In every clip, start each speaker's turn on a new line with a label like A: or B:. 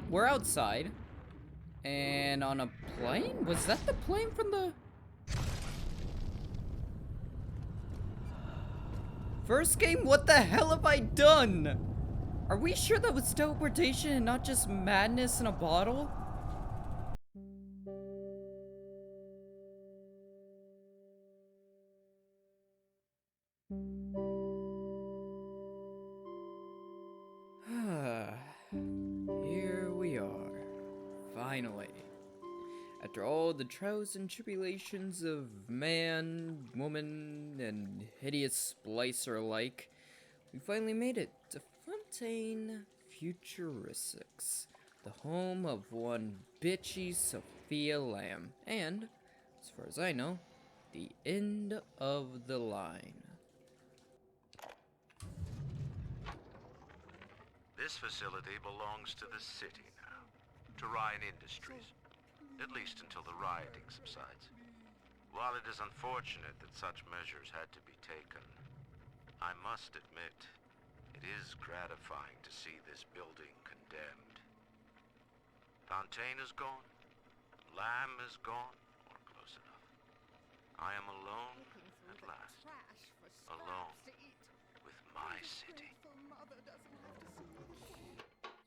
A: We're outside. And on a plane? Was that the plane from the... first game? What the hell have I done? Are we sure that was teleportation and not just madness in a bottle? Here we are. Finally. After all the trials and tribulations of man, woman, and hideous splicer alike, we finally made it to Fontaine Futuristics, the home of one bitchy Sophia Lamb, and, as far as I know, the end of the line.
B: This facility belongs to the city now, to Ryan Industries, at least until the rioting subsides. While it is unfortunate that such measures had to be taken, I must admit, it is gratifying to see this building condemned. Fontaine is gone, Lamb is gone, or close enough. I am alone at last, alone with my city.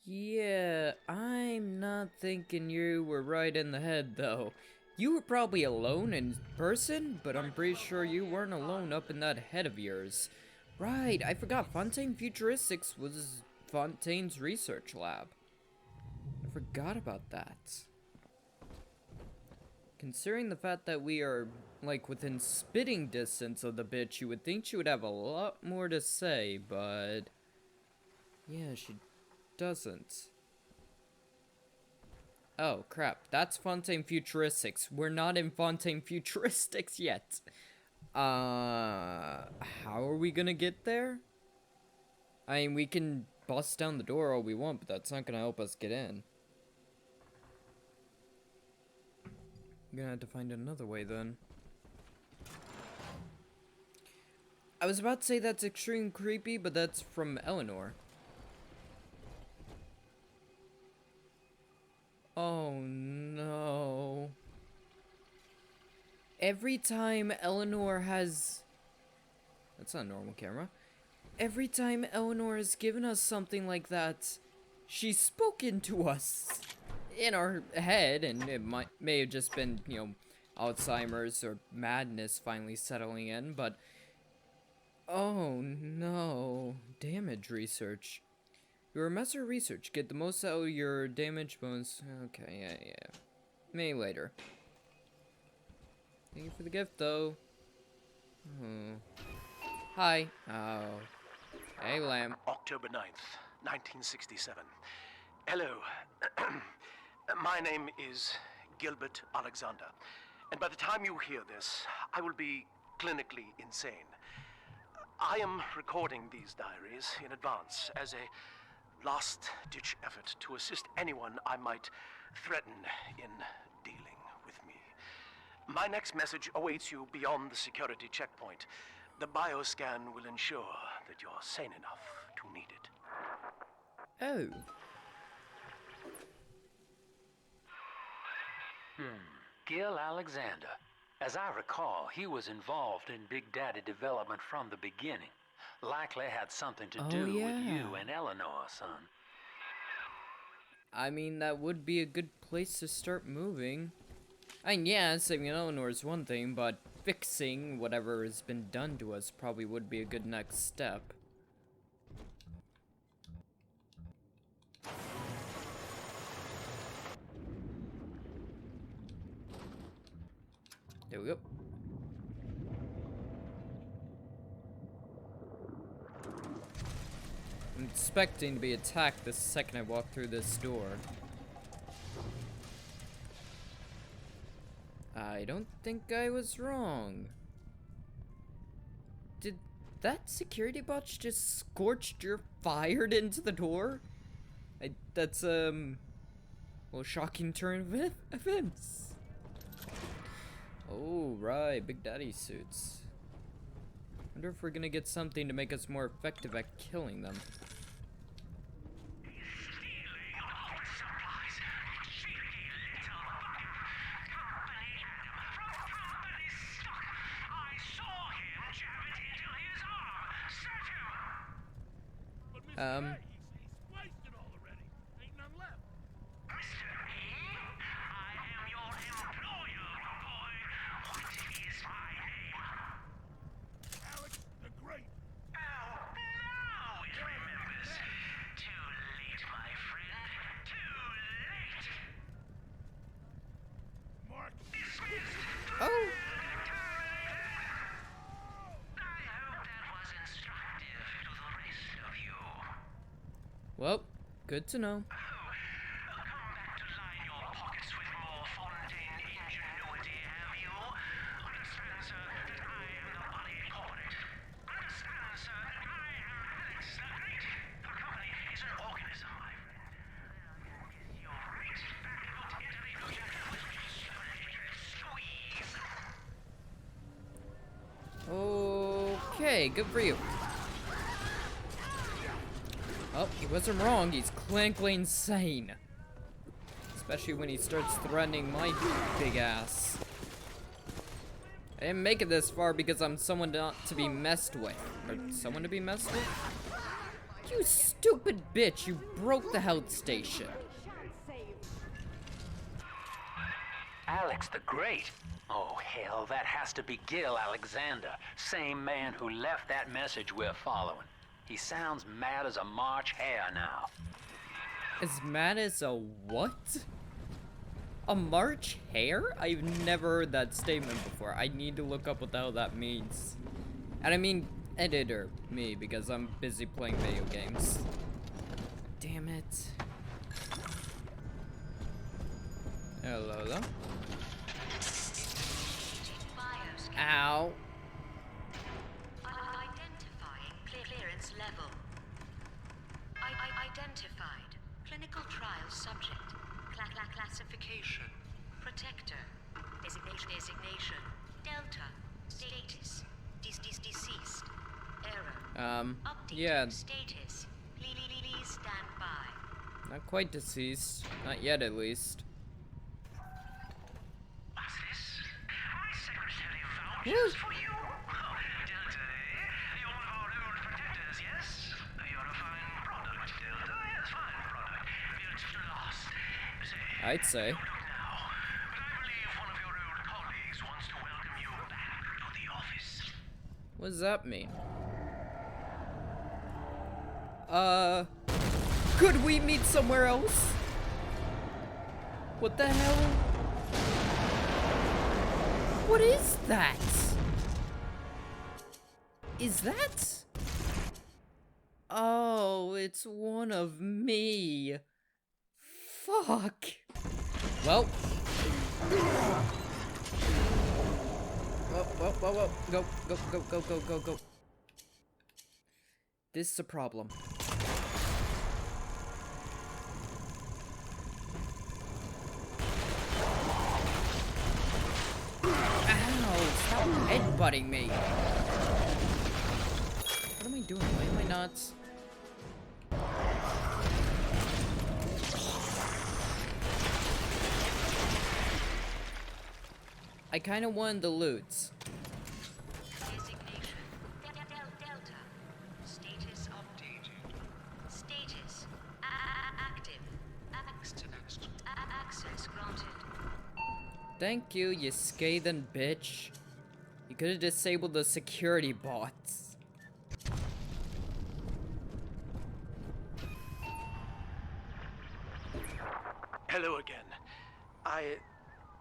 A: Yeah, I'm not thinking you were right in the head, though. You were probably alone in person, but I'm pretty sure you weren't alone up in that head of yours. Right, I forgot Fontaine Futuristics was Fontaine's research lab. I forgot about that. Considering the fact that we are, like, within spitting distance of the bitch, you would think she would have a lot more to say, but... yeah, she doesn't. Oh, crap. That's Fontaine Futuristics. We're not in Fontaine Futuristics yet. How are we gonna get there? I mean, we can bust down the door all we want, but that's not gonna help us get in. I'm gonna have to find another way, then. I was about to say that's extreme creepy, but that's from Elenor. Oh no. Every time Elenor has... that's not a normal camera. Every time Elenor has given us something like that, she's spoken to us in our head, and it may have just been, you know, Alzheimer's or madness finally settling in, but... oh no. Damage research. You're a master of research. Get the most out of your damage bonus. Okay, yeah. Maybe later. Thank you for the gift, though. Oh. Hi. Oh. Hey, Lamb.
C: October 9th, 1967. Hello. My name is Gilbert Alexander. And by the time you hear this, I will be clinically insane. I am recording these diaries in advance as a last-ditch effort to assist anyone I might threaten in dealing with me. My next message awaits you beyond the security checkpoint. The bioscan will ensure that you're sane enough to need it.
A: Oh.
D: Gil Alexander. As I recall, he was involved in Big Daddy development from the beginning. Likely had something to do with you and Elenor, son.
A: I mean, that would be a good place to start moving. I mean, yeah, saving Elenor is one thing, but fixing whatever has been done to us probably would be a good next step. There we go. I'm expecting to be attacked the second I walk through this door. I don't think I was wrong. Did that security botch just scorched your fired into the door? That's well, shocking turn of events. Oh, right, Big Daddy suits. Wonder if we're gonna get something to make us more effective at killing them. Oh. Well, good to know.
C: Come back to line your pockets with more Fontaine ingenuity, have you? Understand, sir, that I am the body corporate. Understand, sir, that I am Alex the Great. The company is an organism, my friend. You're right back into the future with a squeeze.
A: Okay, good for you. Oh, he wasn't wrong. He's clinically insane. Especially when he starts threatening my big ass. I didn't make it this far because I'm someone not to be messed with. Or someone to be messed with? You stupid bitch, you broke the health station.
D: Alex the Great? Oh, hell, that has to be Gil Alexander. Same man who left that message we're following. He sounds mad as a March hare now.
A: As mad as a what? A March hare? I've never heard that statement before. I need to look up what the hell that means. And I mean editor, me, because I'm busy playing video games. Damn it. Hello, hello. Ow.
E: Identifying clearance level. Identified. Clinical trial subject. Classification. Protector. Designation. Delta. Status. Deceased. Error.
A: Yeah.
E: Status. Please stand by.
A: Not quite deceased. Not yet, at least.
C: What's this? My secretary
A: Woo.
C: vouches for you. Delta, eh? You're one of our old protectors, yes? You're a fine product, Delta. Yes, fine product. Built to last. Say,
A: I'd say.
C: don't look now, but I believe one of your old colleagues wants to welcome you back to the office.
A: What does that mean? Could we meet somewhere else? What the hell? What is that? Is that? Oh, it's one of me. Fuck. Well. Whoa. Go. This is a problem. Ow, stop headbutting me. What am I doing? Why am I not? I kind of wanted the loot.
E: Designation. Delta. Status updated. Status. Active. Access granted.
A: Thank you, you scathing bitch. You could have disabled the security bots.
C: Hello again.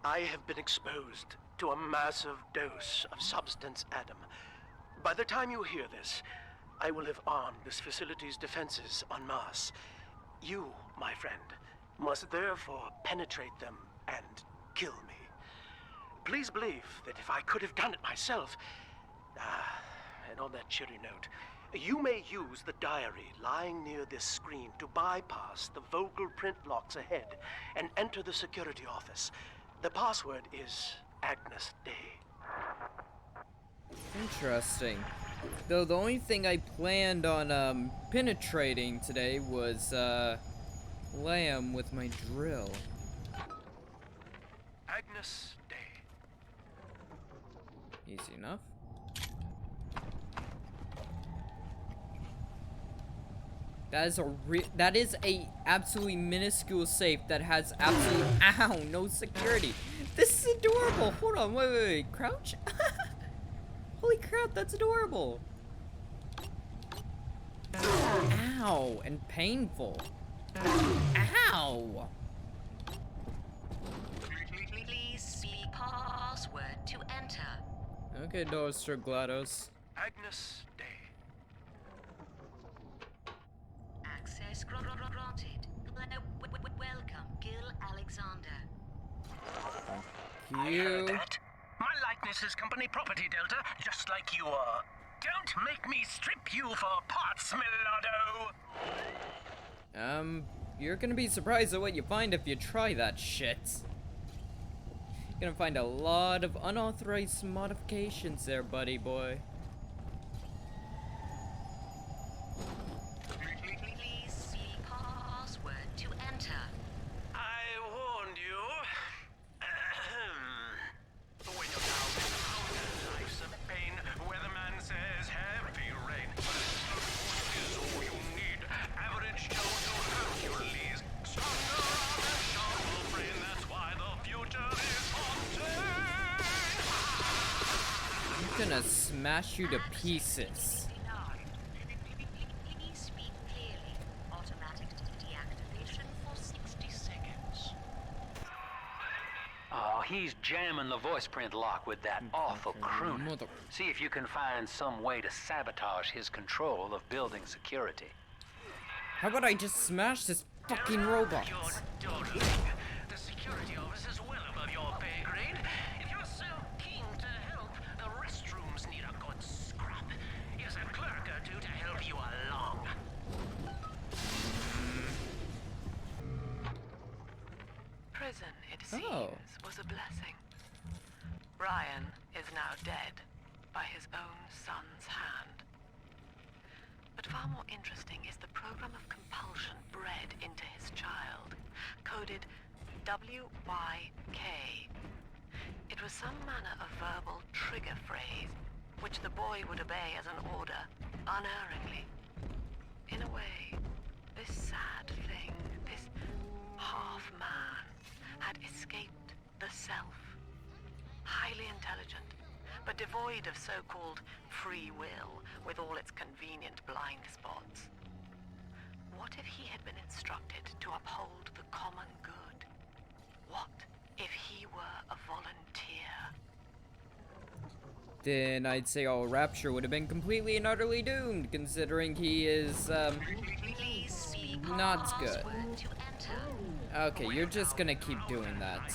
C: I have been exposed to a massive dose of substance Adam. By the time you hear this, I will have armed this facility's defenses en masse. You, my friend, must therefore penetrate them and kill me. Please believe that if I could have done it myself... and on that cheery note, you may use the diary lying near this screen to bypass the vocal print locks ahead and enter the security office. The password is Agnes Day.
A: Interesting. Though the only thing I planned on penetrating today was lamb with my drill.
C: Agnes Day.
A: Easy enough. That is a absolutely minuscule safe that has absolutely no security. This is adorable. Hold on, wait, crouch. Holy crap, that's adorable. Ow, and painful. Ow.
E: Please see password to enter.
A: Okay, Dostra GLaDOS.
C: Agnes Day.
E: Access granted. Welcome, Gil Alexander.
C: I
A: You.
C: heard that. My likeness is company property, Delta, just like you are. Don't make me strip you for parts, Millardo.
A: You're gonna be surprised at what you find if you try that shit. You're gonna find a lot of unauthorized modifications there, buddy boy.
E: Please see password to enter.
C: I warned you. When you're down in the mountains, life's a pain. Weatherman says heavy rain. Is all you need. Average total Hercules. Stronger arm and sharper brain. That's why the future is Fontaine.
A: I'm gonna smash you to pieces.
E: Please speak clearly. Automatic deactivation for 60 seconds.
D: Oh, he's jamming the voice print lock with that awful crooner.
A: Mother-
D: See if you can find some way to sabotage his control of building security.
A: How about I just smash this fucking robot?
C: You're dawdling. The security office is well above your pay grade. If you're so keen to help, the restrooms need a good scrub. Here's a clerk or two to help you along.
F: Prison, it
A: Oh.
F: seems, was a blessing. Ryan is now dead by his own son's hand. But far more interesting is the program of compulsion bred into his child, coded WYK. It was some manner of verbal trigger phrase, which the boy would obey as an order, unerringly. In a way, this sad thing, this half-man, had escaped the self. Highly intelligent, but devoid of so-called free will, with all its convenient blind spots. What if he had been instructed to uphold the common good? What if he were a volunteer?
A: Then I'd say all Rapture would have been completely and utterly doomed, considering he is,
E: Please see
A: not good.
E: password to enter.
A: Okay, you're just gonna keep doing that.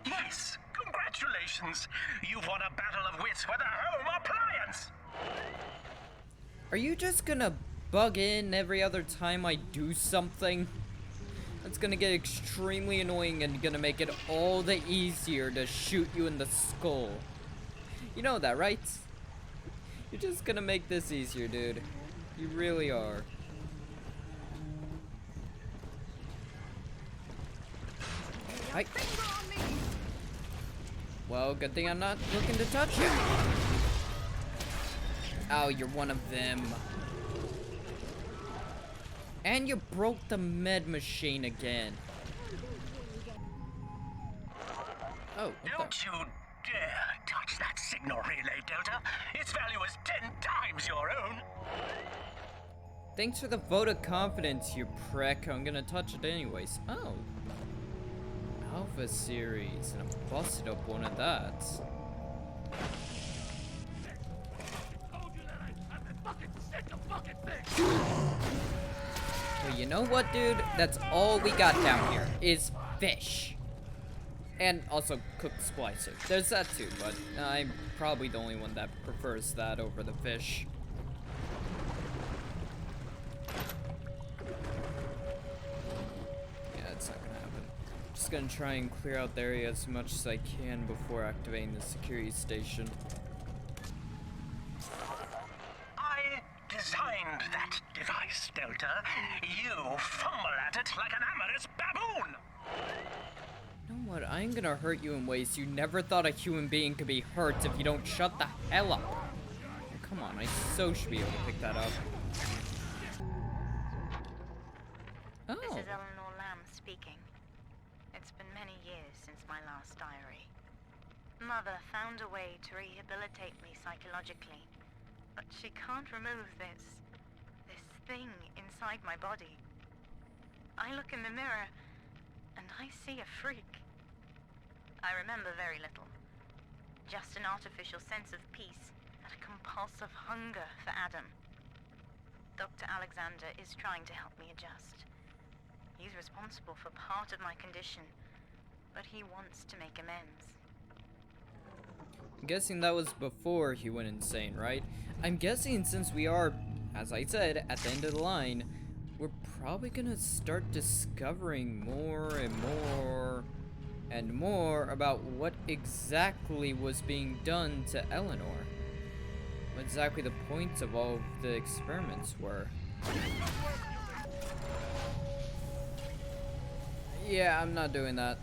C: Yes, congratulations. You've won a battle of wits with a home appliance.
A: Are you just gonna bug in every other time I do something? That's gonna get extremely annoying and gonna make it all the easier to shoot you in the skull. You know that, right? You're just gonna make this easier, dude. You really are. Hi. Well, good thing I'm not looking to touch you. Oh, you're one of them. And you broke the med machine again. Oh, what
C: Don't you dare touch that signal relay, Delta. Its value is 10 times your own.
A: Thanks for the vote of confidence, you prick. I'm gonna touch it anyways. Oh. Alpha series, and I busted up one of that. Well, you know what, dude? That's all we got down here, is fish. And also cooked splicers. There's that too, but I'm probably the only one that prefers that over the fish. Yeah, it's not gonna happen. Just gonna try and clear out the area as much as I can before activating the security station.
C: I designed that device, Delta. You fumble at it like an amorous baboon.
A: No, what? I ain't gonna hurt you in ways you never thought a human being could be hurt if you don't shut the hell up. Oh, come on, I so should be able to pick that up. Oh.
E: This is Elenor Lamb speaking. It's been many years since my last diary. Mother found a way to rehabilitate me psychologically, but she can't remove this thing inside my body. I look in the mirror, and I see a freak. I remember very little. Just an artificial sense of peace and a compulsive hunger for Adam. Dr. Alexander is trying to help me adjust. He's responsible for part of my condition, but he wants to make amends.
A: I'm guessing that was before he went insane, right? I'm guessing since we are, as I said, at the end of the line, we're probably gonna start discovering more and more and more about what exactly was being done to Elenor. What exactly the points of all of the experiments were. Yeah, I'm not doing that.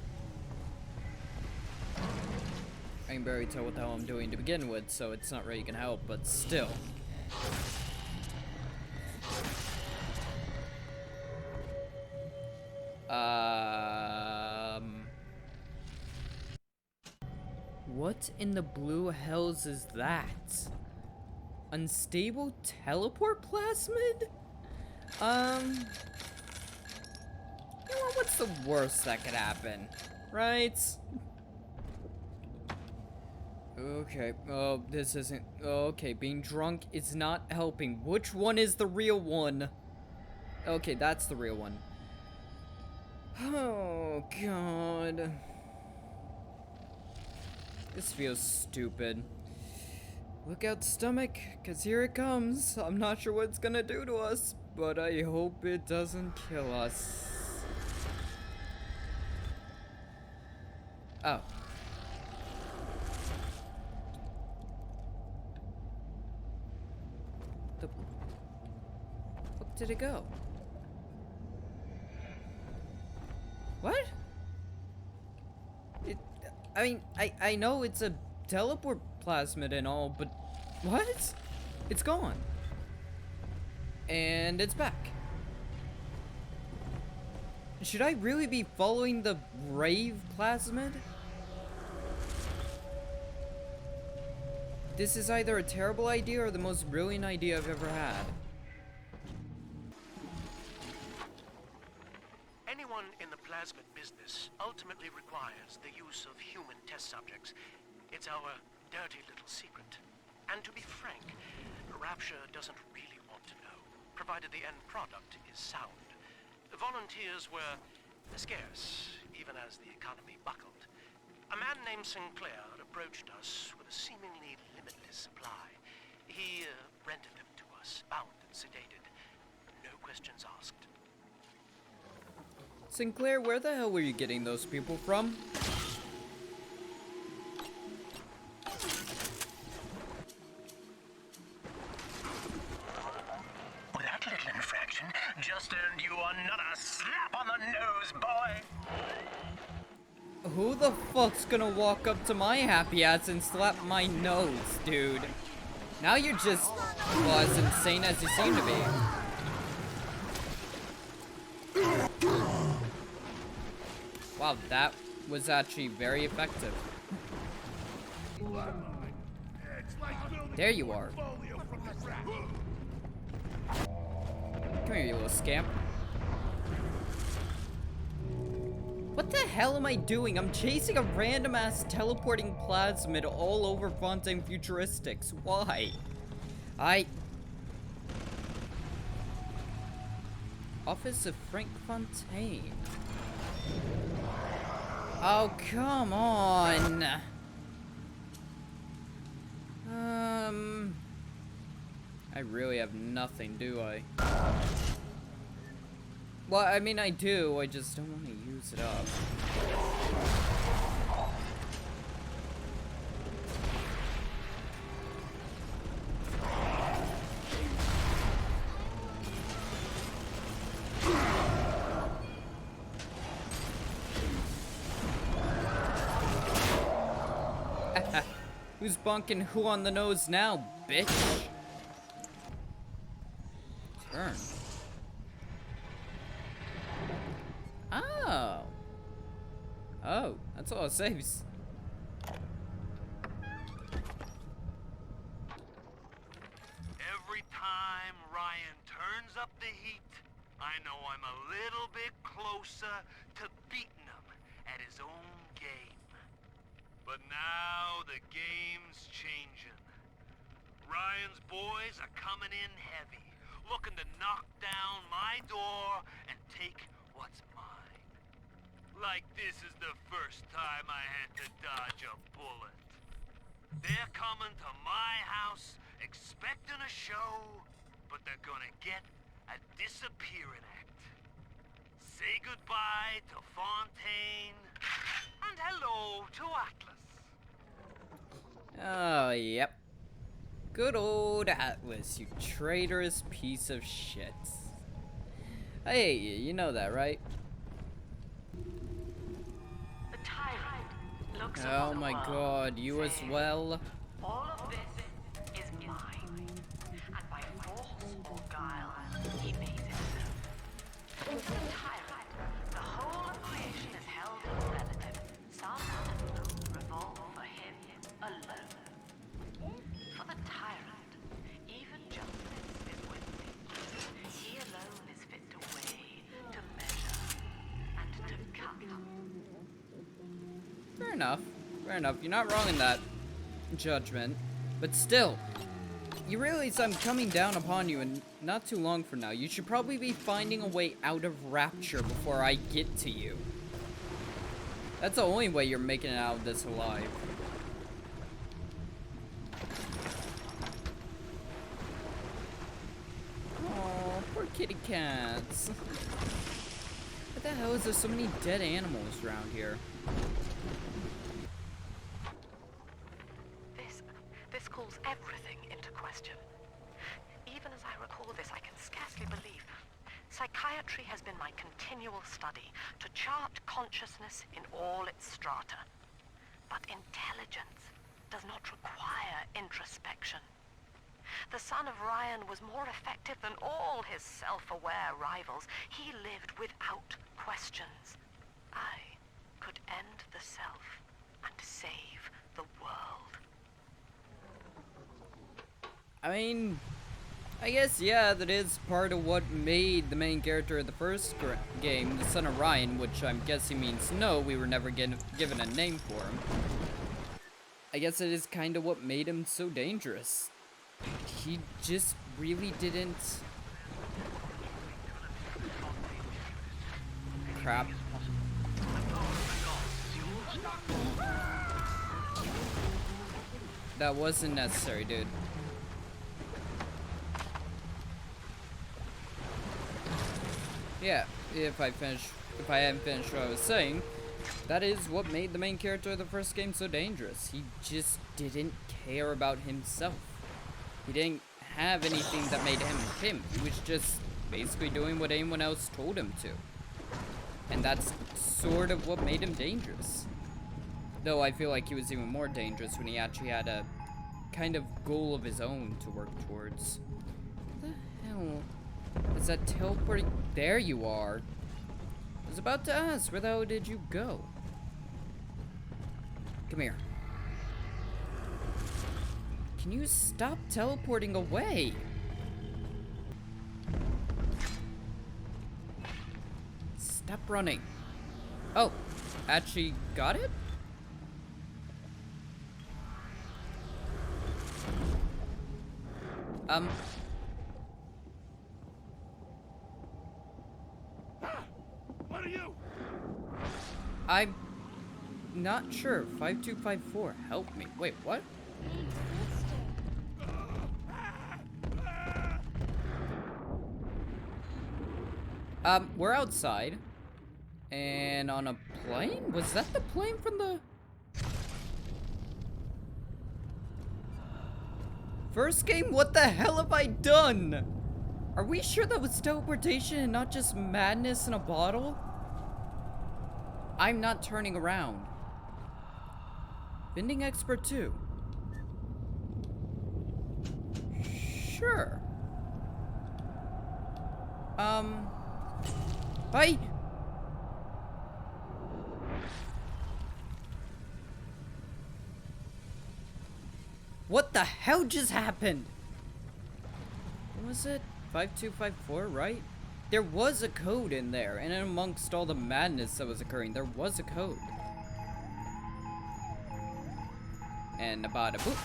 A: I can barely tell what the hell I'm doing to begin with, so it's not really gonna help, but still. What in the blue hells is that? Unstable teleport plasmid? You know what, what's the worst that could happen? Right? Okay, oh, this isn't... Okay, being drunk is not helping. Which one is the real one? Okay, that's the real one. Oh, God. This feels stupid. Look out, stomach, because here it comes. I'm not sure what it's gonna do to us, but I hope it doesn't kill us. Oh. The fuck did it go? What? I mean, I know it's a teleport plasmid and all, but what? It's gone. And it's back. Should I really be following the rave plasmid? This is either a terrible idea or the most brilliant idea I've ever had.
C: Anyone in the plasmid business ultimately requires the use of human test subjects. It's our dirty little secret. And to be frank, Rapture doesn't really want to know, provided the end product is sound. The volunteers were scarce, even as the economy buckled. A man named Sinclair approached us with a seemingly limitless supply. He rented them to us, bound and sedated. No questions asked.
A: Sinclair, where the hell were you getting those people from?
C: That little infraction just earned you another slap on the nose, boy!
A: Who the fuck's gonna walk up to my happy ass and slap my nose, dude? Now you're just, well, as insane as you seem to be. Wow, that was actually very effective. There you are. Come here, you little scamp. What the hell am I doing? I'm chasing a random ass teleporting plasmid all over Fontaine Futuristics. Why? Office of Frank Fontaine. Oh, come on. I really have nothing, do I? Well, I mean, I do. I just don't want to use it up. Who's bunking who on the nose now, bitch? Turn. Oh. Oh, that's all it saves.
B: Every time Ryan turns up the heat, I know I'm a little bit closer to beating him at his own game. But now the game's changing. Ryan's boys are coming in heavy, looking to knock down my door and take what's mine. Like this is the first time I had to dodge a bullet. They're coming to my house expecting a show, but they're gonna get a disappearing act. Say goodbye to Fontaine, and hello to Atlas.
A: Oh, yep. Good old Atlas, you traitorous piece of shit. Hey, you know that, right?
F: The tyrant looks
A: Oh
F: upon the
A: my
F: world,
A: god, you as
F: saying,
A: well?
F: all of this is mine, and by force or guile, he makes it so. For the tyrant, the whole of creation is held in relative. Sun and moon revolve for him alone. For the tyrant, even justice is with him. He alone is fit to weigh, to measure, and to cut.
A: Fair enough. Fair enough. You're not wrong in that judgment. But still, you realize I'm coming down upon you and not too long from now. You should probably be finding a way out of Rapture before I get to you. That's the only way you're making it out of this alive. Oh, poor kitty cats. What the hell is there so many dead animals around here?
F: This calls everything into question. Even as I recall this, I can scarcely believe. Psychiatry has been my continual study to chart consciousness in all its strata. But intelligence does not require introspection. The son of Ryan was more effective than all his self-aware rivals. He lived without questions. I could end the self and save the world.
A: I mean, I guess, yeah, that is part of what made the main character of the first game, the son of Ryan, which I'm guessing means no, we were never given a name for him. I guess it is kind of what made him so dangerous. He just really didn't... Crap. That wasn't necessary, dude. Yeah, if I hadn't finished what I was saying, that is what made the main character of the first game so dangerous. He just didn't care about himself. He didn't have anything that made him him. He was just basically doing what anyone else told him to. And that's sort of what made him dangerous. Though I feel like he was even more dangerous when he actually had a kind of goal of his own to work towards. What the hell? Is that teleporting? There you are. I was about to ask, where the hell did you go? Come here. Can you stop teleporting away? Stop running. Oh, actually got it?
C: What are you?
A: I'm not sure. 5254, help me. Wait, what? We're outside. And on a plane? Was that the plane from the... First game? What the hell have I done? Are we sure that was teleportation and not just madness in a bottle? I'm not turning around. Vending expert 2. Sure. Bye. What the hell just happened? What was it? 5254, right? There was a code in there, and amongst all the madness that was occurring, there was a code. And about a boop.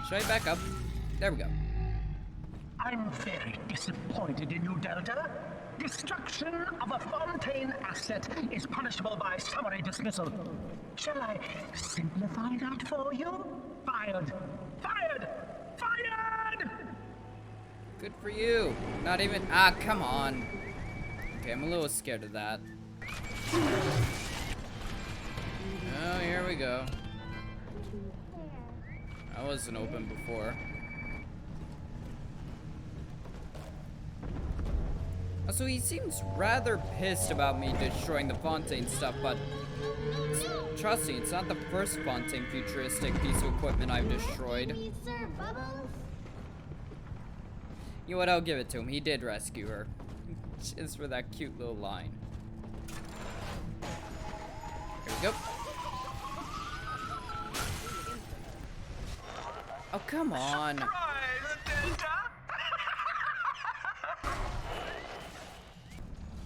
A: Should I back up? There we go.
C: I'm very disappointed in you, Delta. Destruction of a Fontaine asset is punishable by summary dismissal. Shall I simplify that for you? Fired! Fired! Fired!
A: Good for you. Not even. Ah, come on. Okay, I'm a little scared of that. Oh, here we go. That wasn't open before. Also, he seems rather pissed about me destroying the Fontaine stuff, but trust me, it's not the first Fontaine Futuristic piece of equipment I've destroyed. You know what, I'll give it to him. He did rescue her. Just for that cute little line. Here we go. Oh, come on.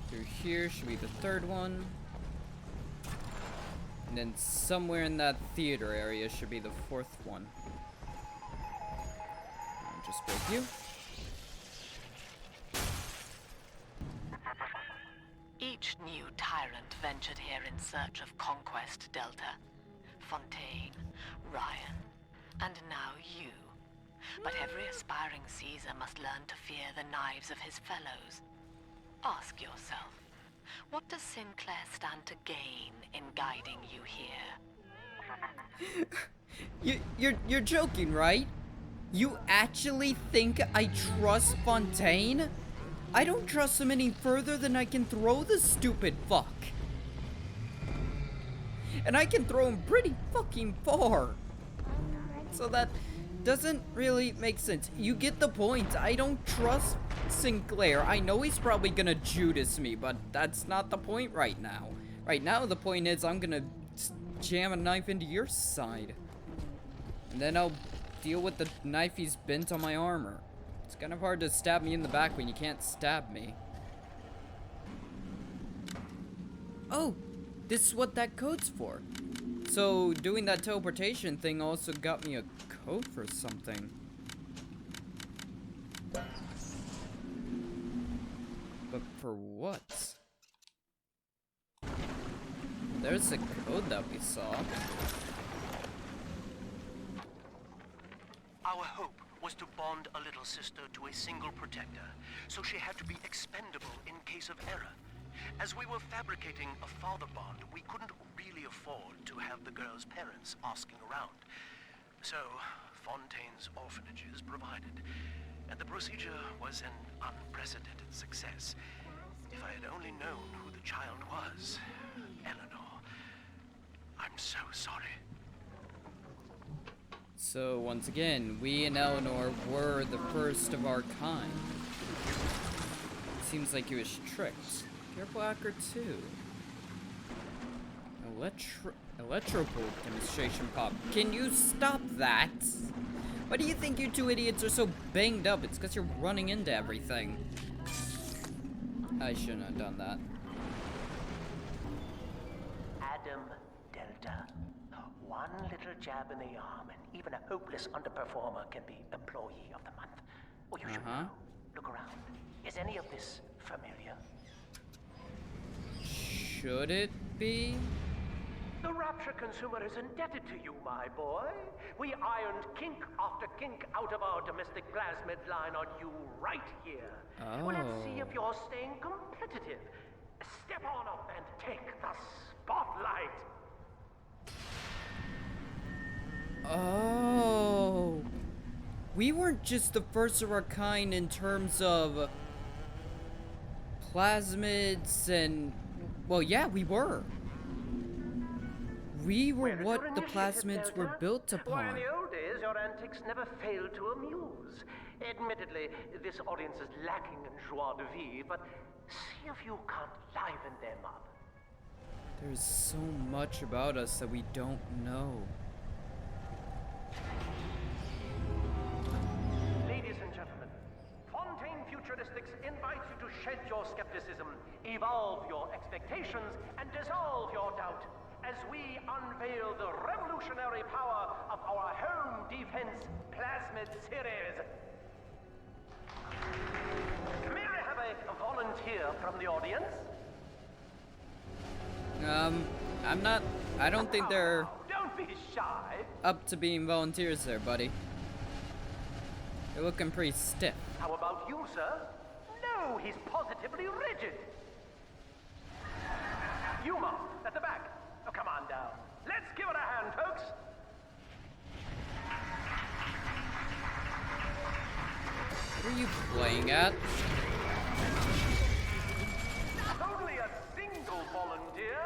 A: Through here should be the third one. And then somewhere in that theater area should be the fourth one. I'll just break you.
F: Each new tyrant ventured here in search of conquest, Delta. Fontaine, Ryan, and now you. But every aspiring Caesar must learn to fear the knives of his fellows. Ask yourself, what does Sinclair stand to gain in guiding you here?
A: You're joking, right? You actually think I trust Fontaine? I don't trust him any further than I can throw the stupid fuck. And I can throw him pretty fucking far. So that doesn't really make sense. You get the point. I don't trust Sinclair. I know he's probably gonna Judas me, but that's not the point right now. Right now, the point is I'm gonna jam a knife into your side. And then I'll deal with the knife he's bent on my armor. It's kind of hard to stab me in the back when you can't stab me. Oh, this is what that code's for. So, doing that teleportation thing also got me a code for something. But for what? There's the code that we saw.
C: Our hope was to bond a little sister to a single protector, so she had to be expendable in case of error. As we were fabricating a father bond, we couldn't really afford to have the girl's parents asking around. So, Fontaine's orphanages provided, and the procedure was an unprecedented success. If I had only known who the child was, Elenor, I'm so sorry.
A: So, once again, we and Elenor were the first of our kind. Seems like he was tricked. Careful hacker 2. Electrical demonstration pop. Can you stop that? Why do you think you two idiots are so banged up? It's because you're running into everything. I shouldn't have done that.
C: Adam Delta. One little jab in the arm, and even a hopeless underperformer can be Employee of the Month. Or you should know. Look around. Is any of this familiar?
A: Should it be?
C: The Rapture consumer is indebted to you, my boy. We ironed kink after kink out of our domestic plasmid line on you right here.
A: Oh.
C: Well, let's see if you're staying competitive. Step on up and take the spotlight.
A: Oh. We weren't just the first of our kind in terms of plasmids and... Well, yeah, we were. We were what the plasmids were built
C: Why, in
A: upon.
C: the old days, your your antics never fail to amuse. Admittedly, this audience is lacking in joie de vivre, but see if you can't liven them up.
A: There's so much about us that we don't know.
C: Ladies and gentlemen, Fontaine Futuristics invites you to shed your skepticism, evolve your expectations, and dissolve your doubt as we unveil the revolutionary power of our home defense plasmid series. May I have a volunteer from the audience?
A: I don't think they're
C: Don't be shy.
A: up to being volunteers there, buddy. They're looking pretty stiff.
C: How about you, sir? No, he's positively rigid. Yuma, at the back. Oh, come on down. Let's give it a hand, folks.
A: What are you playing at?
C: Only a single volunteer?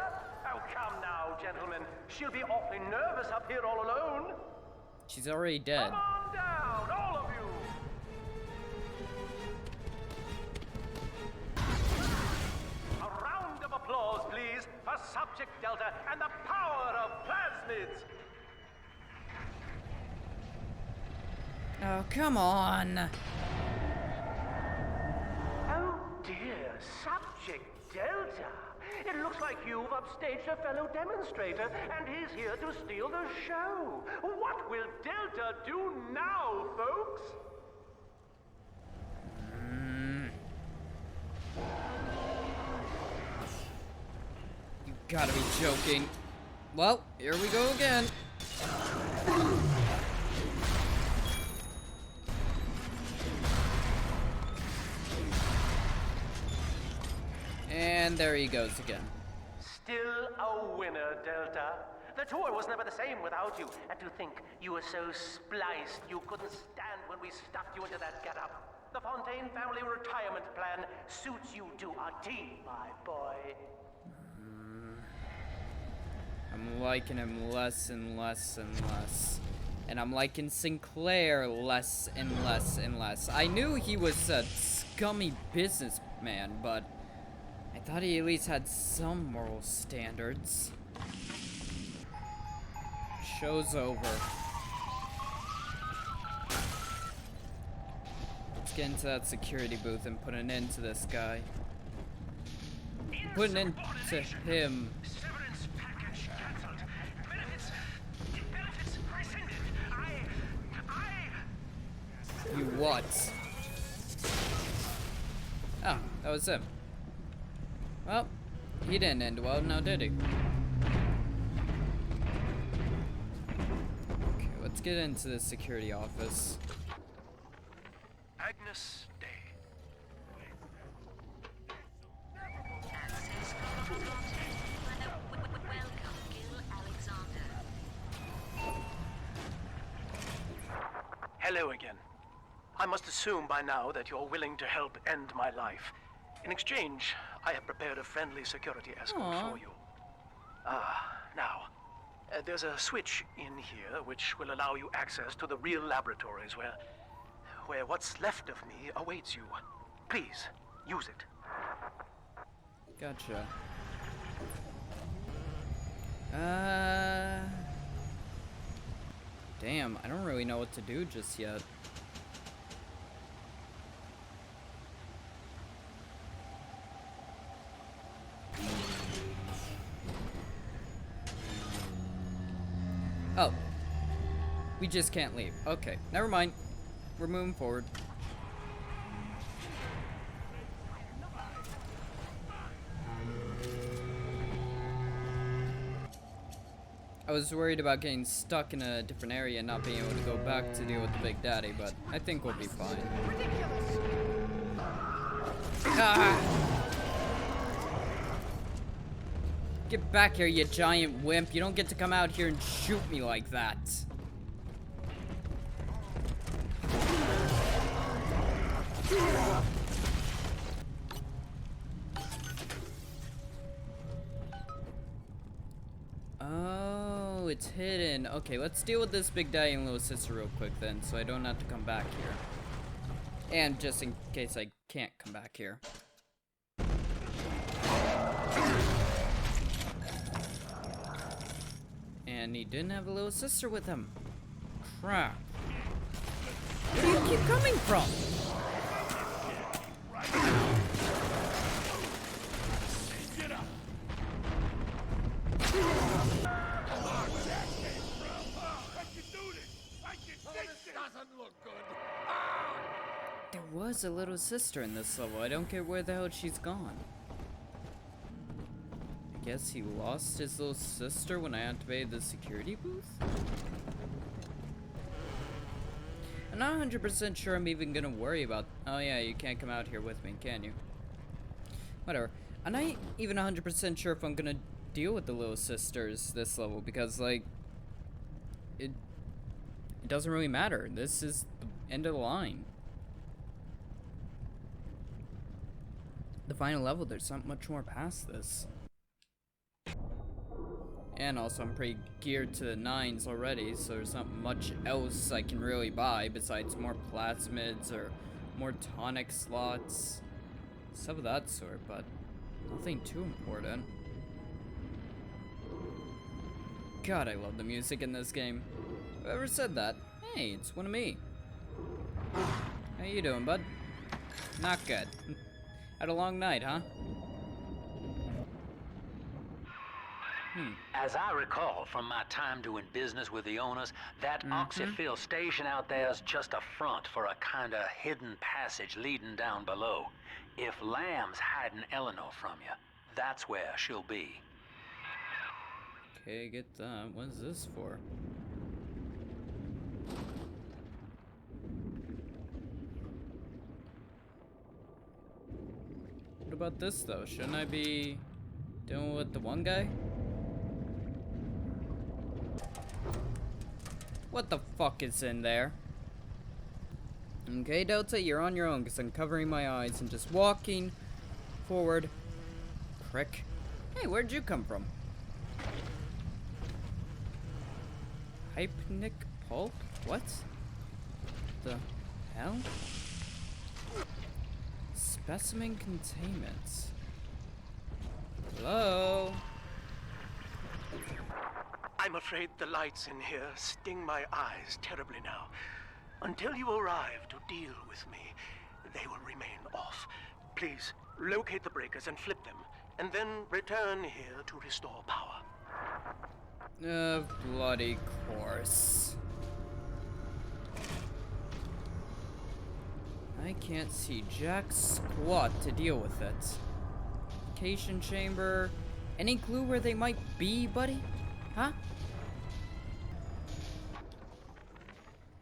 C: Oh, come now, gentlemen. She'll be awfully nervous up here all alone.
A: She's already dead.
C: Come on down, all of you. A round of applause, please, for Subject Delta and the power of plasmids.
A: Oh, come on.
C: Oh dear, Subject Delta. It looks like you've upstaged a fellow demonstrator, and he's here to steal the show. What will Delta do now, folks?
A: You gotta be joking. Well, here we go again. And there he goes again.
C: Still a winner, Delta. The tour was never the same without you. And to think you were so spliced you couldn't stand when we stuffed you into that getup. The Fontaine family retirement plan suits you to a T, my boy.
A: I'm liking him less and less and less. And I'm liking Sinclair less and less and less. I knew he was a scummy businessman, but I thought he at least had some moral standards. Show's over. Let's get into that security booth and put an end to this guy. Put an end to him.
C: Severance package cancelled. Benefits rescinded.
A: You what? Oh, that was him. Well, he didn't end well, now did he? Okay, let's get into the security office.
C: Agnes Day.
E: Welcome, Gil Alexander.
C: Hello again. I must assume by now that you're willing to help end my life. In exchange, I have prepared a friendly security escort
A: Aw.
C: for you. Now, there's a switch in here which will allow you access to the real laboratories where what's left of me awaits you. Please, use it.
A: Gotcha. Damn, I don't really know what to do just yet. Oh. We just can't leave. Okay, never mind. We're moving forward. I was worried about getting stuck in a different area and not being able to go back to deal with the Big Daddy, but I think we'll be fine. Ah! Get back here, you giant wimp. You don't get to come out here and shoot me like that. Oh, no, it's hidden. Okay, let's deal with this big dying little sister real quick then, so I don't have to come back here. And just in case I can't come back here. And he didn't have a little sister with him. Crap. Where do you keep coming from? There was a little sister in this level. I don't get where the hell she's gone. I guess he lost his little sister when I activated the security booth? I'm not 100% sure I'm even gonna worry about... Oh yeah, you can't come out here with me, can you? Whatever. I'm not even 100% sure if I'm gonna deal with the little sisters this level, because, like... It doesn't really matter. This is the end of the line. The final level, there's not much more past this. And also, I'm pretty geared to the 9s already, so there's not much else I can really buy besides more plasmids or more tonic slots. Stuff of that sort, but nothing too important. God, I love the music in this game. Whoever said that? Hey, it's one of me. How you doing, bud? Not good. Had a long night, huh?
D: As I recall from my time doing business with the owners, that oxyfill station out there is just a front for a kind of hidden passage leading down below. If Lamb's hiding Elenor from you, that's where she'll be.
A: Okay, get that. What's this for? What about this, though? Shouldn't I be dealing with the one guy? What the fuck is in there? Okay, Delta, you're on your own because I'm covering my eyes and just walking forward. Prick. Hey, where'd you come from? Hypnic pulp? What? The hell? Specimen containments. Hello?
C: I'm afraid the lights in here sting my eyes terribly now. Until you arrive to deal with me, they will remain off. Please, locate the breakers and flip them, and then return here to restore power.
A: Bloody course. I can't see jack squat to deal with it. Location chamber. Any clue where they might be, buddy? Huh?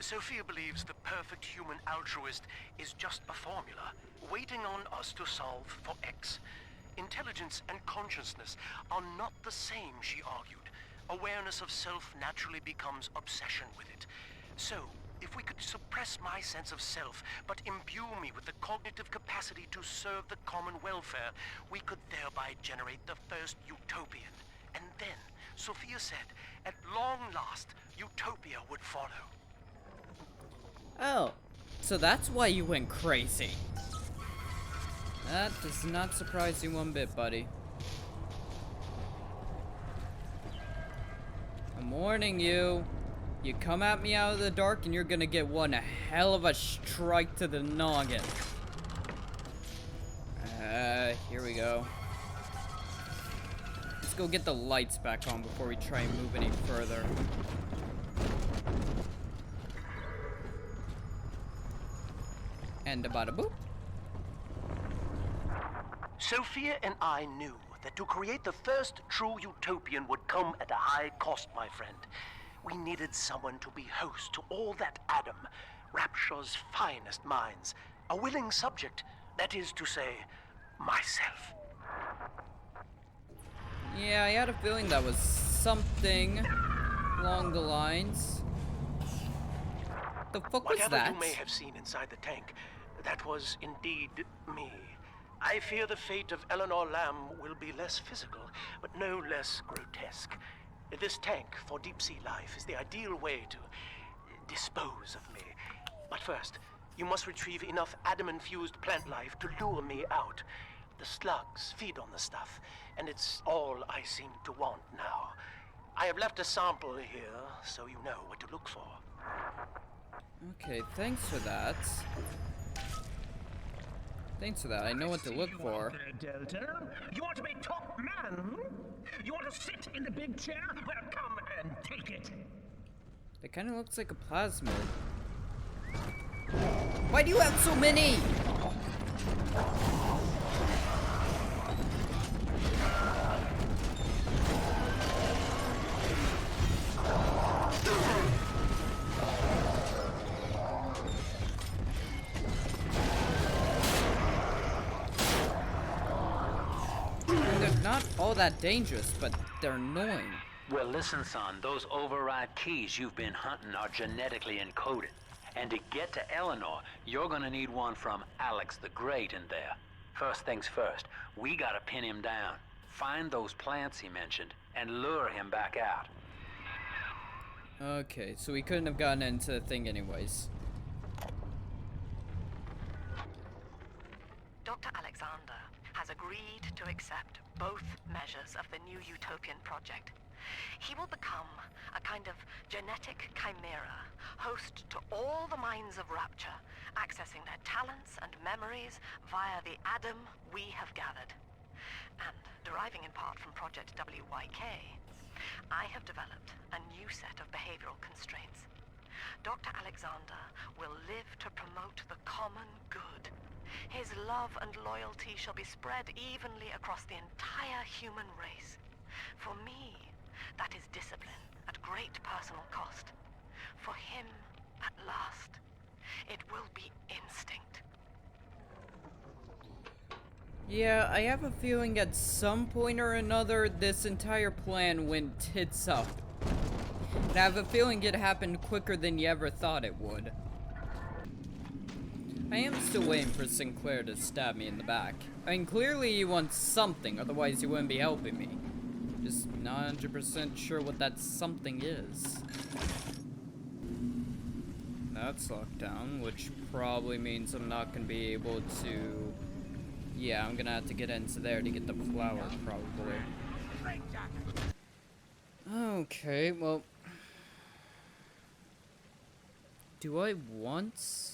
C: Sophia believes the perfect human altruist is just a formula, waiting on us to solve for X. Intelligence and consciousness are not the same, she argued. Awareness of self naturally becomes obsession with it. So, if we could suppress my sense of self, but imbue me with the cognitive capacity to serve the common welfare, we could thereby generate the first utopian. And then, Sophia said, at long last, utopia would follow.
A: Oh, so that's why you went crazy. That does not surprise you one bit, buddy. I'm warning you. You come at me out of the dark and you're gonna get one hell of a strike to the noggin. Here we go. Let's go get the lights back on before we try and move any further. And bada boop.
C: Sophia and I knew that to create the first true utopian would come at a high cost, my friend. We needed someone to be host to all that Adam, Rapture's finest minds. A willing subject, that is to say, myself.
A: Yeah, I had a feeling that was something along the lines. The fuck was
C: Whatever
A: that?
C: you may have seen inside the tank, that was indeed me. I fear the fate of Elenor Lamb will be less physical, but no less grotesque. This tank for deep sea life is the ideal way to dispose of me. But first, you must retrieve enough Adam-infused plant life to lure me out. The slugs feed on the stuff, and it's all I seem to want now. I have left a sample here, so you know what to look for.
A: Okay, thanks for that. Thanks for that. I know what to look for.
C: Delta, you want to be top man? You want to sit in the big chair? Well, come and take it.
A: It kind of looks like a plasmid. Why do you have so many? They're not all that dangerous, but they're annoying.
D: Well, listen, son, those override keys you've been hunting are genetically encoded. And to get to Elenor, you're gonna need one from Alex the Great in there. First things first, we gotta pin him down, find those plants he mentioned, and lure him back out.
A: Okay, so we couldn't have gotten into the thing anyways.
F: Dr. Alexander has agreed to accept both measures of the new utopian project. He will become a kind of genetic chimera, host to all the minds of Rapture, accessing their talents and memories via the Adam we have gathered. And deriving in part from Project WYK, I have developed a new set of behavioral constraints. Dr. Alexander will live to promote the common good. His love and loyalty shall be spread evenly across the entire human race. For me, that is discipline at great personal cost. For him, at last, it will be instinct.
A: Yeah, I have a feeling at some point or another, this entire plan went tits up. And I have a feeling it happened quicker than you ever thought it would. I am still waiting for Sinclair to stab me in the back. I mean, clearly he wants something, otherwise he wouldn't be helping me. Just not 100% sure what that something is. That's locked down, which probably means I'm not gonna be able to... Yeah, I'm gonna have to get into there to get the flower, probably. Okay, well... Do I want...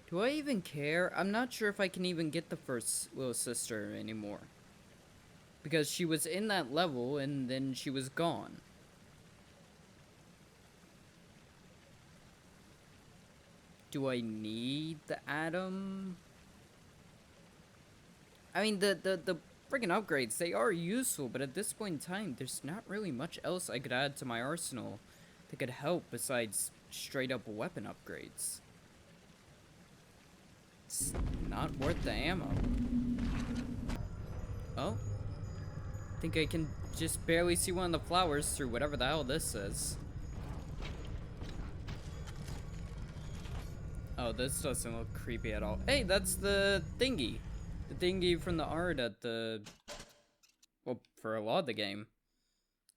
A: Do I even care? I'm not sure if I can even get the first little sister anymore. Because she was in that level, and then she was gone. Do I need the Atom? I mean, the friggin' upgrades, they are useful, but at this point in time, there's not really much else I could add to my arsenal that could help besides straight up weapon upgrades. It's not worth the ammo. Oh. I think I can just barely see one of the flowers through whatever the hell this is. Oh, this doesn't look creepy at all. Hey, that's the thingy. The thingy from the art at the... Well, for a lot of the game.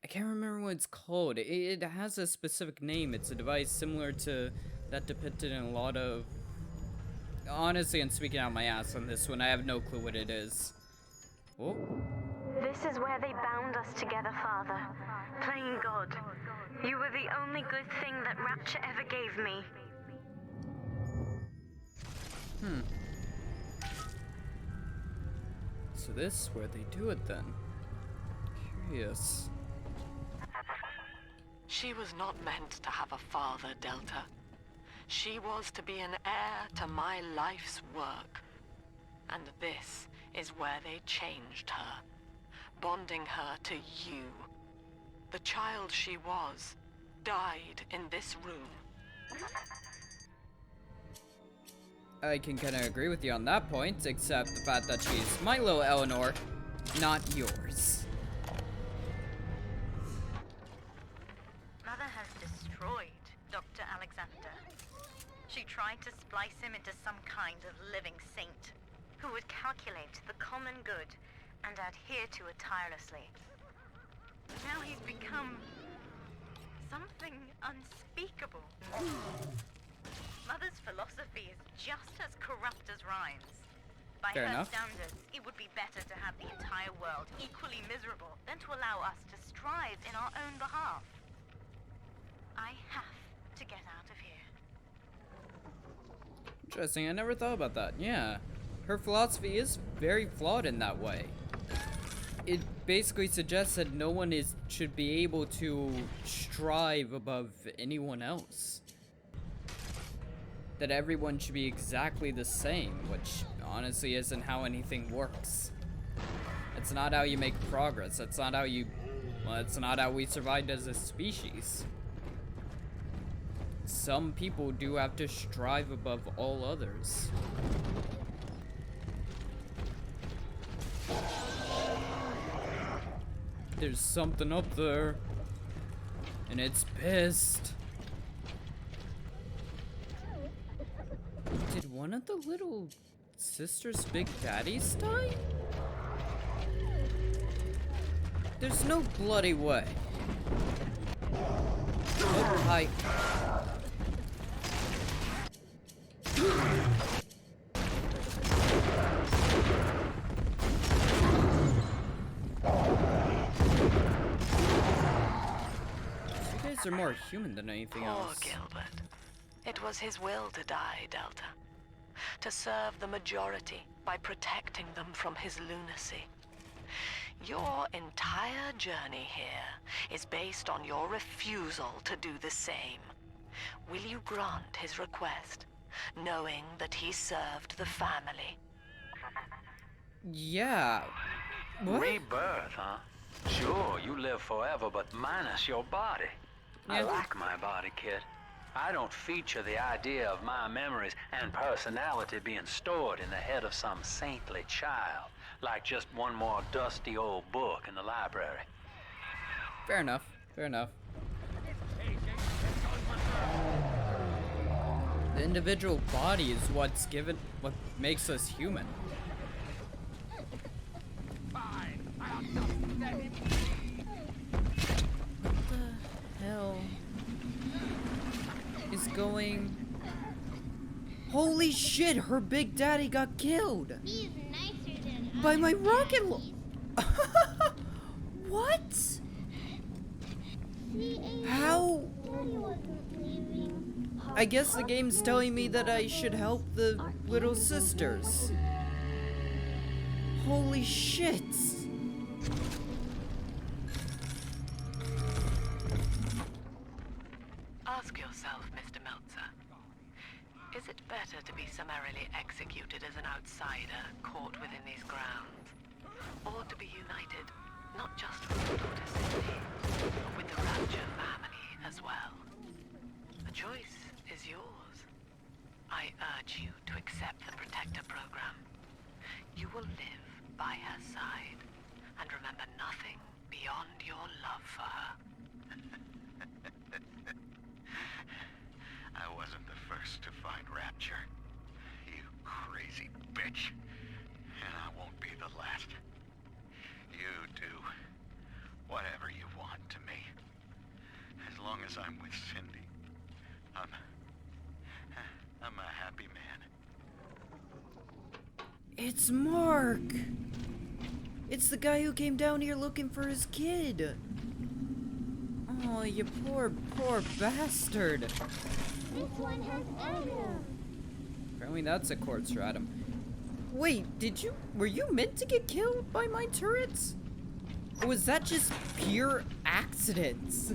A: I can't remember what it's called. It has a specific name. It's a device similar to that depicted in a lot of... Honestly, I'm speaking out my ass on this one. I have no clue what it is. Oh.
E: This is where they bound us together, Father. Playing God. You were the only good thing that Rapture ever gave me.
A: So this is where they do it then. Curious.
F: She was not meant to have a father, Delta. She was to be an heir to my life's work. And this is where they changed her, bonding her to you. The child she was died in this room.
A: I can kind of agree with you on that point, except the fact that she's my little Elenor, not yours.
E: Mother has destroyed Dr. Alexander. She tried to splice him into some kind of living saint who would calculate the common good and adhere to it tirelessly. Now he's become something unspeakable. Mother's philosophy is just as corrupt as Ryan's. By
A: Fair
E: her
A: enough.
E: standards, it would be better to have the entire world equally miserable than to allow us to strive in our own behalf. I have to get out of here.
A: Interesting, I never thought about that. Yeah. Her philosophy is very flawed in that way. It basically suggests that no one should be able to strive above anyone else. That everyone should be exactly the same, which honestly isn't how anything works. It's not how you make progress. That's not how it's not how we survived as a species. Some people do have to strive above all others. There's something up there, and it's pissed. Did one of the little sisters' big daddies die? There's no bloody way. Oh, hi. You guys are more human than anything
F: Poor
A: else.
F: Gilbert. It was his will to die, Delta. To serve the majority by protecting them from his lunacy. Your entire journey here is based on your refusal to do the same. Will you grant his request, knowing that he served the family?
A: Yeah. What?
D: Rebirth, huh? Sure, you live forever, but minus your body. I
A: Yeah.
D: like my body, kid. I don't feature the idea of my memories and personality being stored in the head of some saintly child, like just one more dusty old book in the library.
A: Fair enough. Fair enough. The individual body is what makes us human. What the hell is going? Holy shit! Her big daddy got killed
G: He's nicer than
A: by
G: other
A: my rocket.
G: daddies.
A: What?
G: See, Amy,
A: How?
G: Daddy wasn't leaving.
A: I guess the game's telling me that I should help the little sisters. Holy shit!
F: Ask yourself, Mr. Meltzer. Is it better to be summarily executed as an outsider caught within these grounds? Or to be united, not just with your daughter Cindy, but with the Rapture family as well? The choice is yours. I urge you to accept the Protector program. You will live by her side and remember nothing beyond your love for her.
B: I wasn't the first to find Rapture. You crazy bitch. And I won't be the last. You do whatever you want to me. As long as I'm with Cindy, I'm a happy man.
A: It's Mark! It's the guy who came down here looking for his kid! Oh, you poor bastard!
G: This one has Adam.
A: Apparently that's a quartz stratum. Wait, were you meant to get killed by my turrets? Or was that just pure accidents?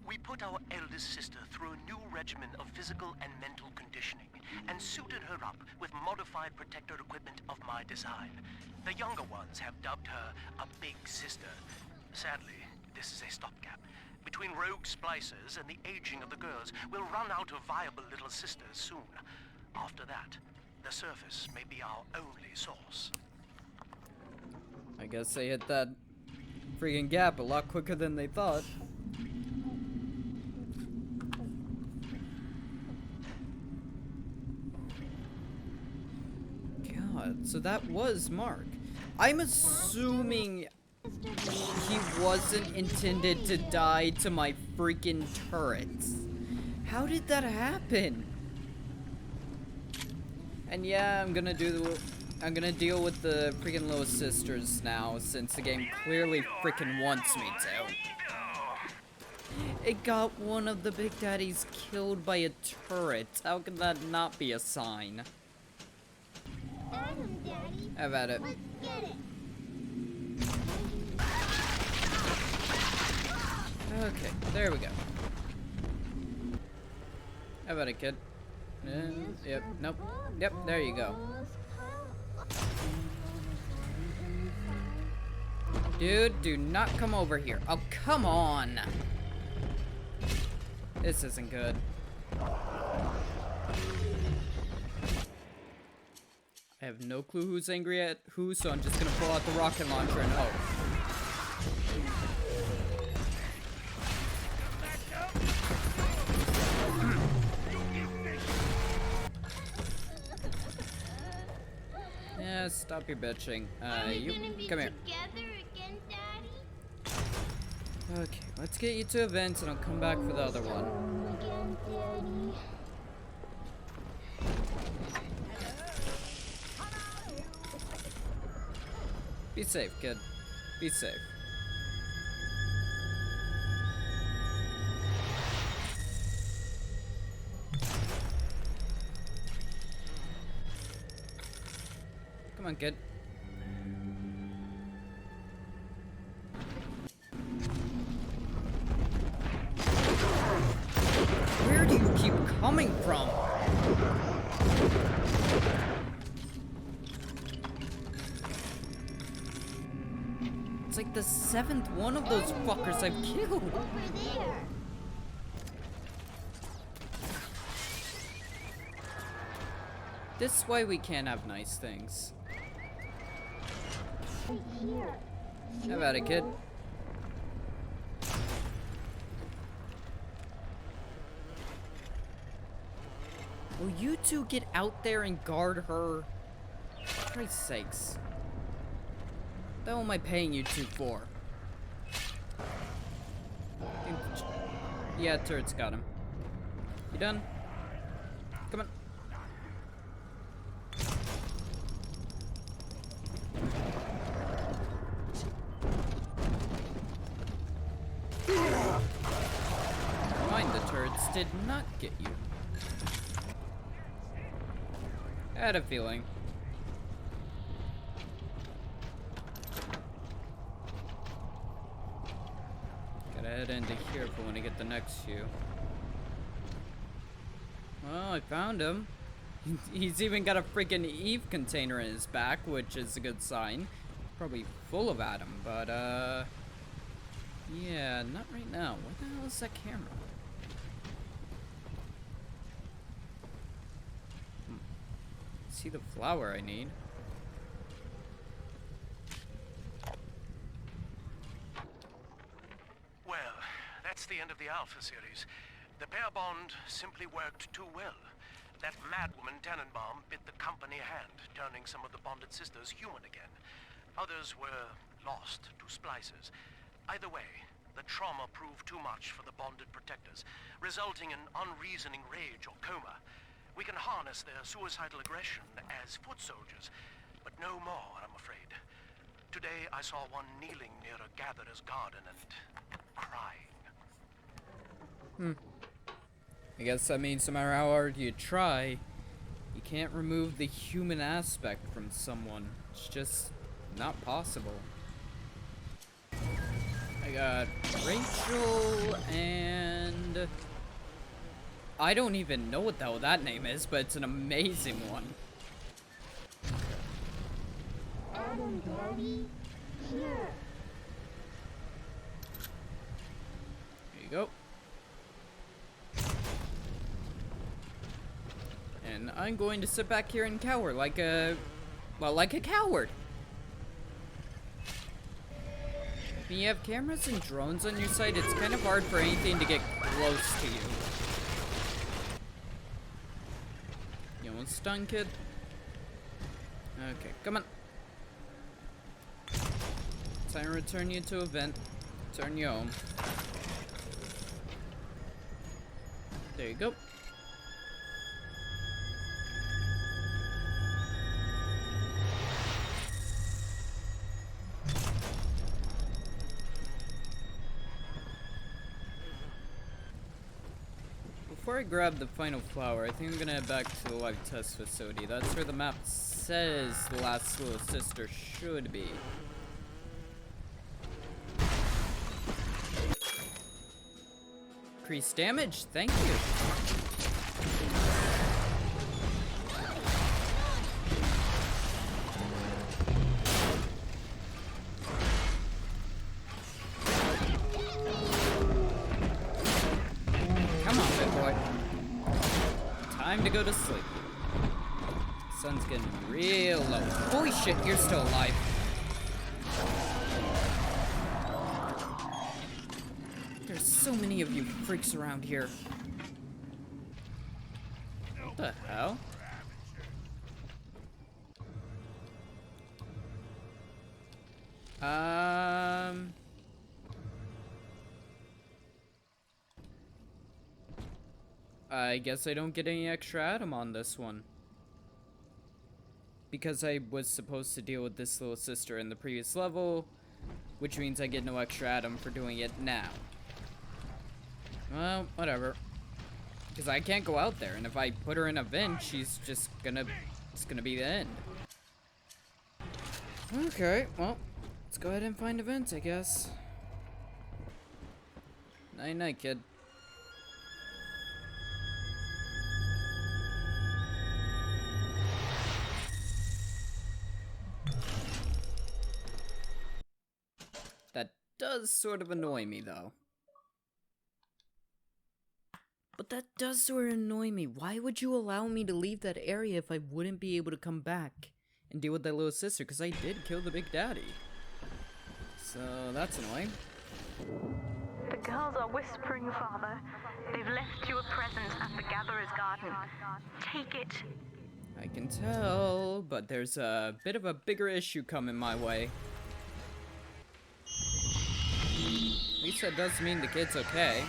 C: We put our eldest sister through a new regimen of physical and mental conditioning and suited her up with modified protector equipment of my design. The younger ones have dubbed her a big sister. Sadly, this is a stopgap. Between rogue splicers and the aging of the girls, we'll run out of viable little sisters soon. After that, the surface may be our only source.
A: I guess they hit that freaking gap a lot quicker than they thought. God, so that was Mark. I'm assuming he wasn't intended to die to my freaking turrets. How did that happen? And yeah, I'm gonna deal with the freaking little sisters now, since the game clearly freaking wants me to. It got one of the Big Daddies killed by a turret. How can that not be a sign?
G: Adam, Daddy.
A: How about it?
G: Let's get it.
A: Okay, there we go. How about it, kid? Yep, nope. Yep, there you go. Dude, do not come over here. Oh, come on! This isn't good. I have no clue who's angry at who, so I'm just gonna pull out the rocket launcher and hope. Yeah, stop your bitching. You
G: Gonna be
A: come here.
G: together again, Daddy?
A: Okay, let's get you to events and I'll come back for the other one.
G: Again, Daddy.
A: Be safe, kid. Be safe. Come on, kid. Where do you keep coming from? It's like the 7th one of those fuckers I've killed.
G: Over there.
A: This is why we can't have nice things.
G: Right here.
A: How about it, kid? Will you two get out there and guard her? For Christ's sakes. What the hell am I paying you two for? Yeah, turret's got him. You done? Come on. Mind the turrets did not get you. I had a feeling. Gotta head into here for when I get the next few. Well, I found him. He's even got a freaking Eve container in his back, which is a good sign. Probably full of Adam, but yeah, not right now. What the hell is that camera? See the flower I need.
C: Well, that's the end of the Alpha series. The pair bond simply worked too well. That madwoman Tannenbaum bit the company hand, turning some of the bonded sisters human again. Others were lost to splices. Either way, the trauma proved too much for the bonded protectors, resulting in unreasoning rage or coma. We can harness their suicidal aggression as foot soldiers, but no more, I'm afraid. Today I saw one kneeling near a gatherer's garden and crying.
A: I guess that means no matter how hard you try, you can't remove the human aspect from someone. It's just not possible. I got Rachel and... I don't even know what the hell that name is, but it's an amazing one.
G: Adam, Daddy. Here.
A: There you go. And I'm going to sit back here and cower like a... well, like a coward. When you have cameras and drones on your side, it's kind of hard for anything to get close to you. You almost done, kid? Okay, come on. Time to return you to a vent. Turn you home. There you go. Before I grab the final flower, I think I'm gonna head back to the live test facility. That's where the map says the last little sister should be. Increased damage, thank you. Time to go to sleep. Sun's getting real low. Holy shit, you're still alive. There's so many of you freaks around here. What the hell? I guess I don't get any extra Adam on this one. Because I was supposed to deal with this little sister in the previous level, which means I get no extra Adam for doing it now. Well, whatever. Because I can't go out there, and if I put her in a vent, she's just gonna... it's gonna be the end. Okay, well, let's go ahead and find a vent, I guess. Night-night, kid. That does sort of annoy me, though. But that does sort of annoy me. Why would you allow me to leave that area if I wouldn't be able to come back and deal with that little sister? Because I did kill the big daddy. So, that's annoying.
E: The girls are whispering, Father. They've left you a present at the Gatherer's Garden. Take it.
A: I can tell, but there's a bit of a bigger issue coming my way. At least that does mean the kid's okay.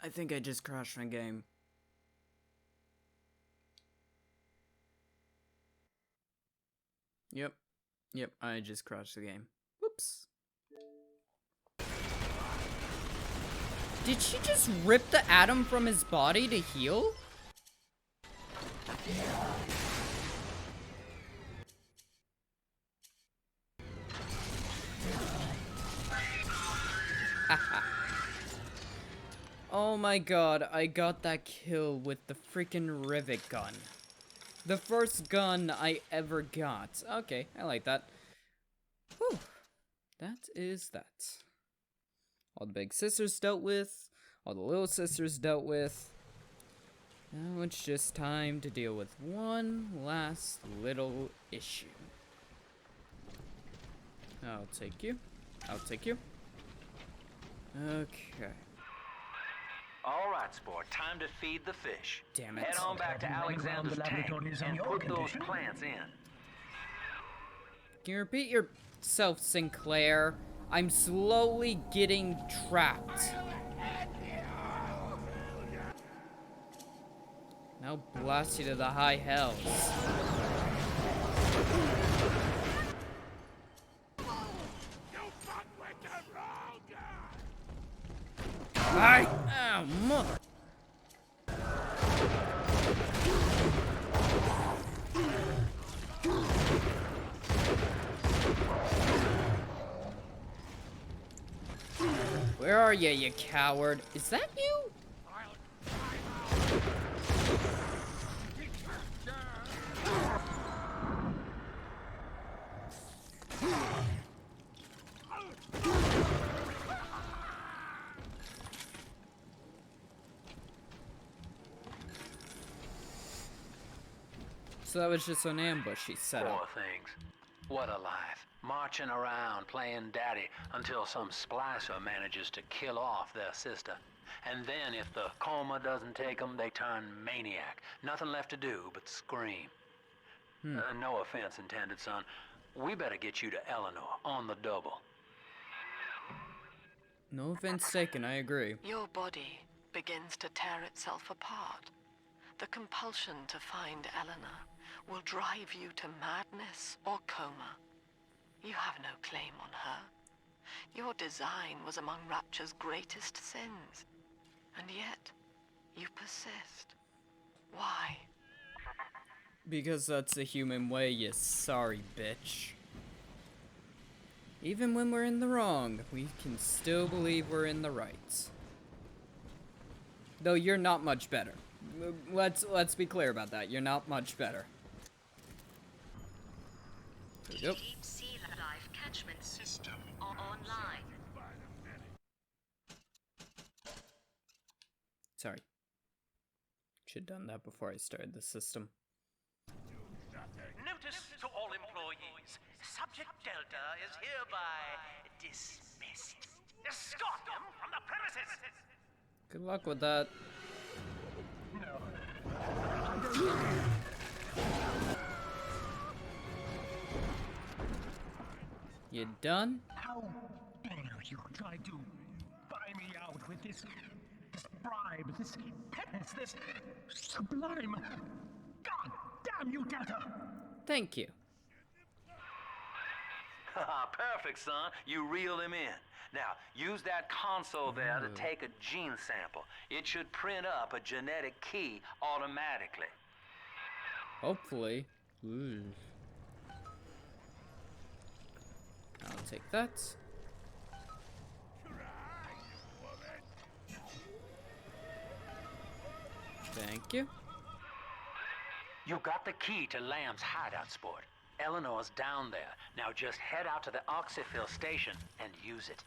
A: I think I just crashed my game. Yep, I just crashed the game. Whoops. Did she just rip the atom from his body to heal? Oh my god, I got that kill with the freaking rivet gun. The first gun I ever got. Okay, I like that. Whew. That is that. All the big sisters dealt with. All the little sisters dealt with. Now it's just time to deal with one last little issue. I'll take you. I'll take you. Okay.
D: All right, sport. Time to feed the fish.
A: Damn it.
D: Head on back to Alexander's tank and put those plants in.
A: Can you repeat yourself, Sinclair? I'm slowly getting trapped. Now blast you to the high hells. Hi! Oh, mother! Where are you, you coward? Is that you? So that was just an ambush he set
D: Poor
A: up.
D: things. What a life. marching around playing daddy until some splicer manages to kill off their sister. And then if the coma doesn't take them, they turn maniac. Nothing left to do but scream. No offense intended, son. We better get you to Elenor on the double.
A: No offense taken, I agree.
F: Your body begins to tear itself apart. The compulsion to find Elenor will drive you to madness or coma. You have no claim on her. Your design was among Rapture's greatest sins. And yet, you persist. Why?
A: Because that's the human way, you sorry bitch. Even when we're in the wrong, we can still believe we're in the right. Though you're not much better. Let's be clear about that. You're not much better. There we go.
E: Deep sea life catchment system online.
A: Sorry. Should have done that before I started the system.
H: Notice to all employees, Subject Delta is hereby dismissed. Escort him from the premises!
A: Good luck with that. You done?
C: How dare you try to buy me out with this bribe, this penance, this sublime... God damn you, Delta!
A: Thank you.
D: Perfect, son. You reeled him in. Now, use that console there to take a gene sample. It should print up a genetic key automatically.
A: Hopefully. Ooh. I'll take that. Thank you.
D: You got the key to Lamb's hideout, sport. Eleanor's down there. Now just head out to the Oxyphil station and use it.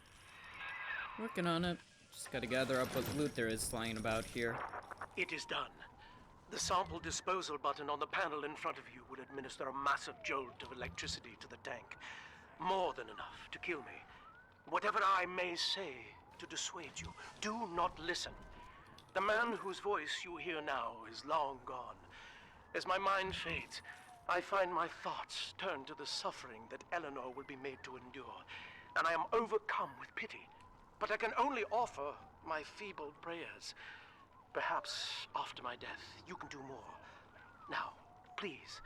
A: Working on it. Just gotta gather up what loot there is flying about here.
C: It is done. The sample disposal button on the panel in front of you will administer a massive jolt of electricity to the tank. More than enough to kill me. Whatever I may say to dissuade you, do not listen. The man whose voice you hear now is long gone. As my mind fades, I find my thoughts turn to the suffering that Elenor will be made to endure, and I am overcome with pity. But I can only offer my feeble prayers. Perhaps after my death, you can do more. Now, please,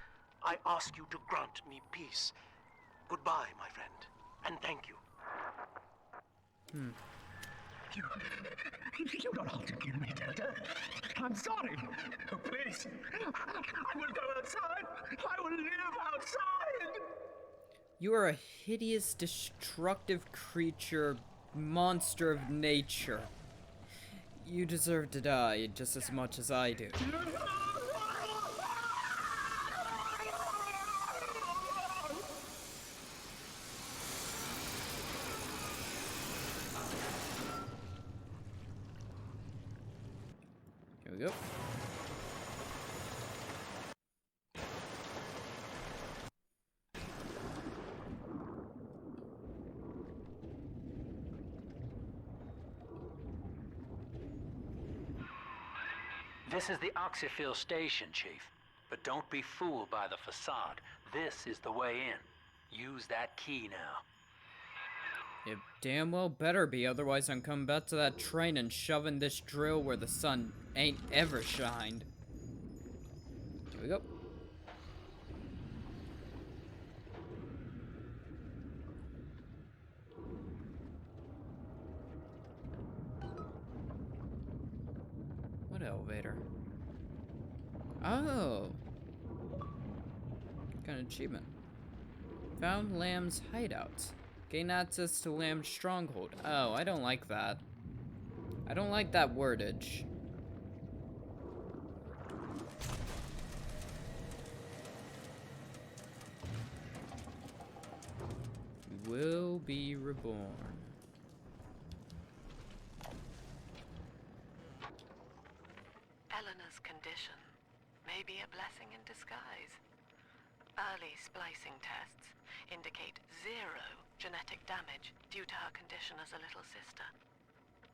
C: I ask you to grant me peace. Goodbye, my friend, and thank you. You don't have to kill me, Delta. I'm sorry. Oh, please. I will go outside. I will live outside.
A: You are a hideous, destructive creature, monster of nature. You deserve to die just as much as I do. Here we go.
D: This is the Oxyphil station, Chief. But don't be fooled by the facade. This is the way in. Use that key now.
A: It damn well better be, otherwise I'm coming back to that train and shoving this drill where the sun ain't ever shined. Here we go. What elevator? Oh! What kind of achievement? Found Lamb's hideout. Gain access to Lamb's stronghold. Oh, I don't like that. I don't like that wordage. Will be reborn.
F: Eleanor's condition may be a blessing in disguise. Early splicing tests indicate 0 genetic damage due to her condition as a little sister.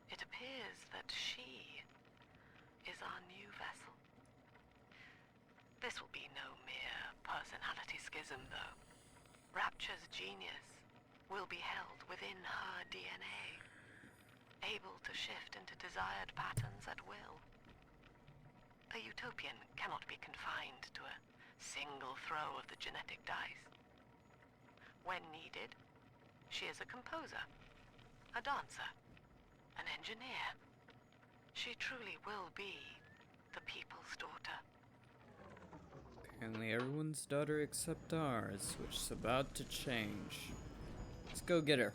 F: It appears that she is our new vessel. This will be no mere personality schism, though. Rapture's genius will be held within her DNA, able to shift into desired patterns at will. A utopian cannot be confined to a single throw of the genetic dice. When needed, she is a composer, a dancer, an engineer. She truly will be the people's daughter.
A: Apparently everyone's daughter except ours, which is about to change. Let's go get her.